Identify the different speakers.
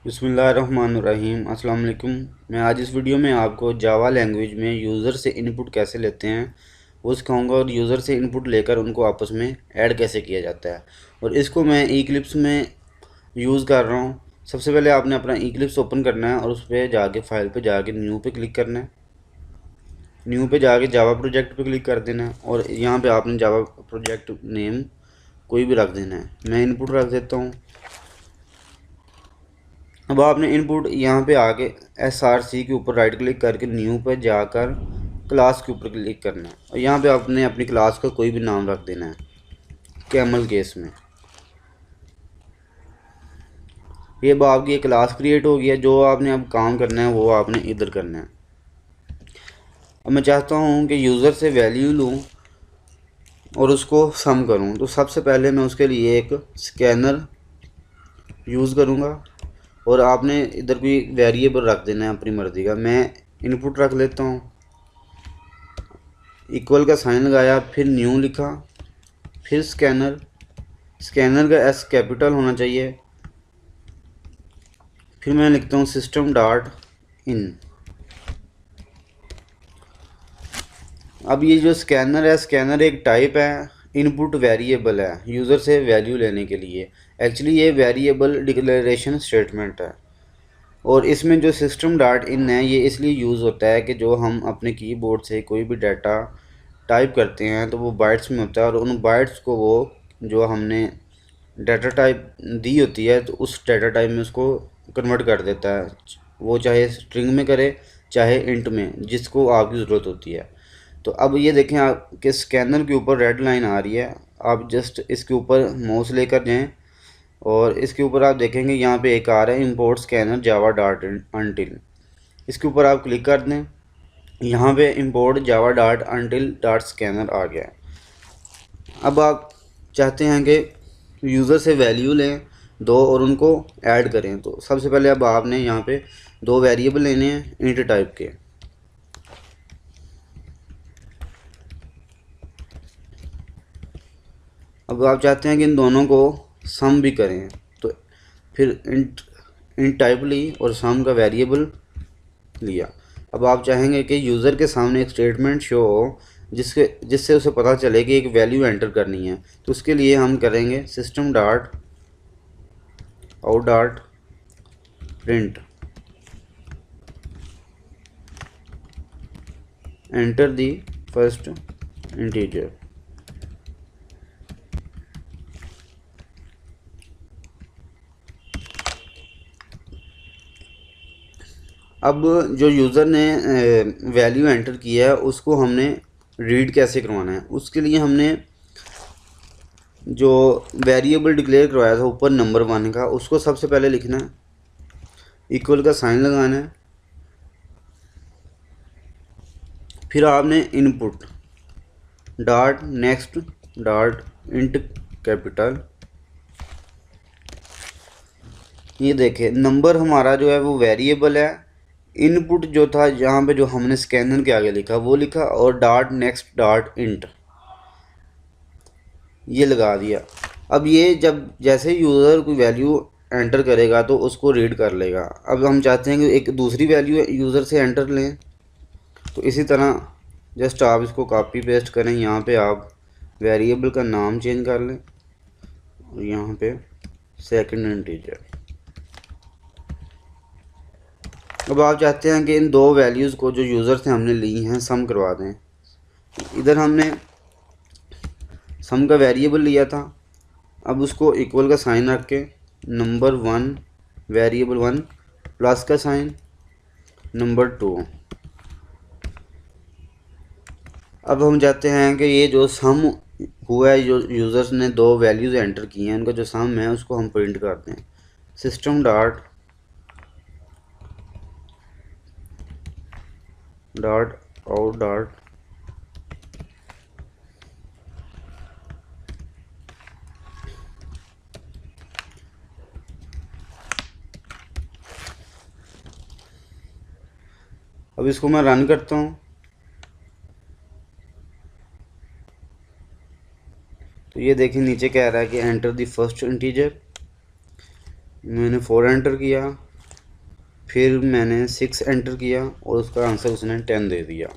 Speaker 1: बिस्मिल्लाहिर्रहमानिर्रहीम। अस्सलाम वालेकुम। मैं आज इस वीडियो में आपको जावा लैंग्वेज में यूज़र से इनपुट कैसे लेते हैं वो सिखाऊंगा और यूज़र से इनपुट लेकर उनको आपस में ऐड कैसे किया जाता है। और इसको मैं इक्लिप्स में यूज़ कर रहा हूँ। सबसे पहले आपने अपना इक्लिप्स ओपन करना है और उस पर जाके फाइल पे जाके न्यू पे क्लिक करना है। न्यू पे जाके जावा प्रोजेक्ट पे क्लिक कर देना है और यहाँ पे आपने जावा प्रोजेक्ट नेम कोई भी रख देना है। मैं इनपुट रख देता हूँ। अब आपने इनपुट यहाँ पे आके SRC के ऊपर राइट क्लिक करके न्यू पे जाकर क्लास के ऊपर क्लिक करना है और यहाँ पे आपने अपनी क्लास का कोई भी नाम रख देना है। कैमल केस में ये अब आपकी एक क्लास क्रिएट हो गया। जो आपने अब काम करना है वो आपने इधर करना है। अब मैं चाहता हूँ कि यूज़र से वैल्यू लूँ और उसको सम करूँ, तो सबसे पहले मैं उसके लिए एक स्कैनर यूज़ करूँगा और आपने इधर कोई वेरिएबल रख देना है अपनी मर्ज़ी का। मैं इनपुट रख लेता हूँ, इक्वल का साइन लगाया, फिर न्यू लिखा, फिर स्कैनर। स्कैनर का S कैपिटल होना चाहिए। फिर मैं लिखता हूँ सिस्टम डॉट इन। अब ये जो स्कैनर है, स्कैनर एक टाइप है, इनपुट वेरिएबल है यूज़र से वैल्यू लेने के लिए। एक्चुअली ये वेरिएबल डिक्लेरेशन स्टेटमेंट है और इसमें जो सिस्टम डॉट इन है ये इसलिए यूज़ होता है कि जो हम अपने कीबोर्ड से कोई भी डाटा टाइप करते हैं तो वो बाइट्स में होता है और उन बाइट्स को वो जो हमने डाटा टाइप दी होती है तो उस डाटा टाइप में उसको कन्वर्ट कर देता है। वो चाहे स्ट्रिंग में करे चाहे इंट में, जिसको आपकी ज़रूरत होती है। तो अब ये देखें आपके स्कैनर के ऊपर रेड लाइन आ रही है। आप जस्ट इसके ऊपर माउस लेकर जाएं और इसके ऊपर आप देखेंगे यहाँ पे एक आ रहा है import scanner Java dot util. इसके ऊपर आप क्लिक कर दें। यहाँ पे import Java dot util dot scanner आ गया है। अब आप चाहते हैं कि यूज़र से वैल्यू लें दो और उनको ऐड करें, तो सबसे पहले अब आपने यहाँ पे दो वेरिएबल लेने हैं इंट टाइप के। अब आप चाहते हैं कि इन दोनों को सम भी करें, तो फिर इंट टाइप ली और सम का वेरिएबल लिया। अब आप चाहेंगे कि यूज़र के सामने एक स्टेटमेंट शो हो जिससे उसे पता चले कि एक वैल्यू एंटर करनी है, तो उसके लिए हम करेंगे system dot out dot print enter the first integer. अब जो यूज़र ने वैल्यू एंटर किया है उसको हमने रीड कैसे करवाना है, उसके लिए हमने जो वेरिएबल डिक्लेयर करवाया था ऊपर नंबर 1 का, उसको सबसे पहले लिखना है, इक्वल का साइन लगाना है, फिर आपने input dot next dot int capital. ये देखें नंबर हमारा जो है वो वेरिएबल है। इनपुट जो था यहाँ पे जो हमने स्कैनर के आगे लिखा वो लिखा और डॉट नेक्स्ट डॉट इंट ये लगा दिया। अब ये जब जैसे यूज़र कोई वैल्यू एंटर करेगा तो उसको रीड कर लेगा। अब हम चाहते हैं कि एक दूसरी वैल्यू यूज़र से एंटर लें, तो इसी तरह जस्ट आप इसको कॉपी पेस्ट करें। यहाँ पे आप वेरिएबल का नाम चेंज कर लें और यहाँ पे सेकंड इंटीजर। अब आप चाहते हैं कि इन दो वैल्यूज़ को जो यूज़र से हमने ली हैं सम करवा दें। इधर हमने सम का वेरिएबल लिया था, अब उसको इक्वल का साइन रख के नंबर 1 वेरिएबल 1 प्लस का साइन नंबर 2। अब हम चाहते हैं कि ये जो सम हुआ है, जो यूज़र्स ने दो वैल्यूज़ एंटर की हैं उनका जो सम है उसको हम प्रिंट करते हैं। System dot dot out dot अब इसको मैं रन करता हूँ तो ये देखिए नीचे कह रहा है कि एंटर द फर्स्ट इंटीजर। मैंने 4 एंटर किया, फिर मैंने 6 एंटर किया और उसका आंसर उसने 10 दे दिया।